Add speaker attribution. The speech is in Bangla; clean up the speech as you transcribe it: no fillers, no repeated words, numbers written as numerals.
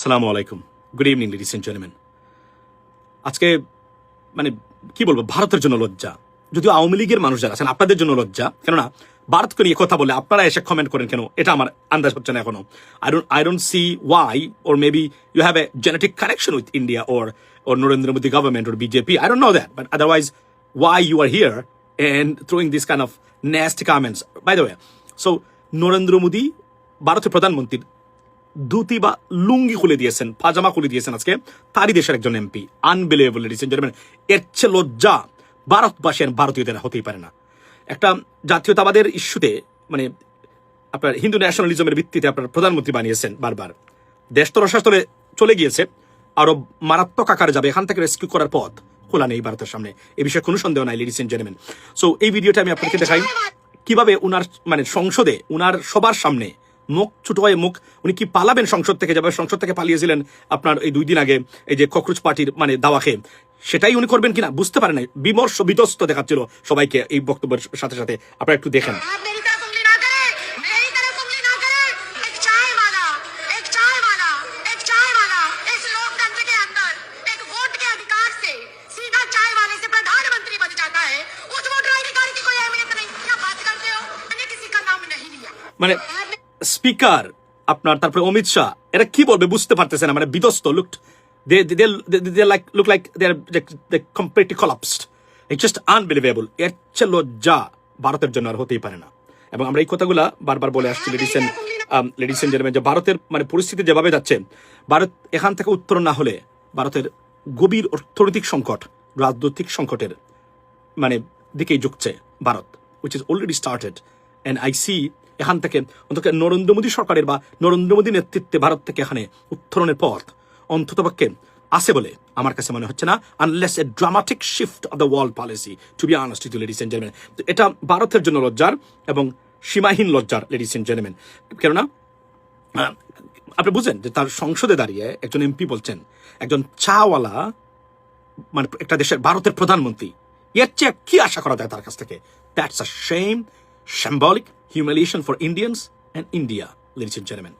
Speaker 1: আসসালামু আলাইকুম, good evening ladies and gentleman. আজকে মানে কি বলবো, ভারতের জন্য লজ্জা। যদিও আওয়ামী লীগের মানুষ যারা আছেন আপনাদের জন্য লজ্জা, কেননা ভারতকে নিয়ে কথা বলে আপনারা এসে কমেন্ট করেন কেন, এটা আমার আন্দাজ হচ্ছে না এখনো। I don't see why, or maybe you have a genetic connection with India or Narendra Modi government or BJP. I don't know that, but otherwise, why you are here and throwing this kind of nasty comments? By the way, so Narendra Modi ভারতের প্রধানমন্ত্রীর ধুতি বা লুঙ্গি খুলে দিয়েছেন, পাজামা খুলে দিয়েছেন আজকে তারই দেশের একজন MP. Unbelievable ladies and gentleman. এর চেয়ে লজ্জা ভারতবাসী আর ভারতীয়দের হতেই পারে না। একটা জাতীয়তাবাদের ইস্যুতে মানে আপনার হিন্দু ন্যাশনালিজমের ভিত্তিতে আপনার প্রধানমন্ত্রী বানিয়েছেন বারবার। দেশ তো রসাতলে চলে গিয়েছে, আরো মারাত্মক আকারে যাবে। এখান থেকে রেস্কিউ করার পথ খোলা নেই ভারতের সামনে, এ বিষয়ে কোনো সন্দেহ নাই লেডিস এন্ড জেন্টলম্যান। সো এই ভিডিওটা আমি আপনাকে দেখাই কিভাবে উনার মানে সংসদে উনার সবার সামনে মুখ ছোট হয়ে মুখ উনি কি পালাবেন সংসদ থেকে, যাবে সংসদ থেকে পালিয়েছিলেন আপনার এই 2 দিন আগে এই যে ককরোচ পার্টির মানে দাওয়া খেয়ে, সেটাই উনি করবেন কিনা বুঝতে পারেন নাই। বিমর্ষ বিধ্বস্ত দেখাচ্ছিল সবাইকে এই বক্তব্যের সাথে সাথে। আপনারা একটু দেখেন। মানে স্পিকার আপনার, তারপরে অমিত শাহ, এরা কি বলবে বুঝতে পারতেছে না, মানে বিধ্বস্ত। Look like they completely collapsed. It's just unbelievable. এর চেয়ে লজ্জা ভারতের জন্য আর হতেই পারে না। এবং আমরা এই কথাগুলা বারবার বলে আসছি লেডিস এন্ড জেন্টলম্যান, যে ভারতের মানে পরিস্থিতি যেভাবে যাচ্ছে, ভারত এখান থেকে উত্তরণ না হলে ভারতের গভীর অর্থনৈতিক সংকট, রাজনৈতিক সংকটের মানে দিকেই ঝুঁকছে Bharat, which is already started and I see এখান থেকে অন্তত নরেন্দ্র মোদী সরকারের বা নরেন্দ্র মোদী নেতৃত্বে ভারত থেকে এখানে উত্তরণের পথ অন্ততপক্ষে আছে বলে আমার কাছে মনে হচ্ছে না, unless a dramatic shift of the world policy, to be honest with you ladies and gentleman. এটা ভারতের জন্য লজ্জার এবং সীমাহীন লজ্জার লেডিস এন্ড জেন্টলম্যান। কেননা আপনি বুঝেন যে তার সংসদে দাঁড়িয়ে একজন এমপি বলছেন একজন চাওয়ালা মানে একটা দেশের ভারতের প্রধানমন্ত্রী, এর চেয়ে কি আশা করা যায় তার কাছ থেকে? That's a shame, symbolic humiliation for Indians and India, ladies and gentlemen.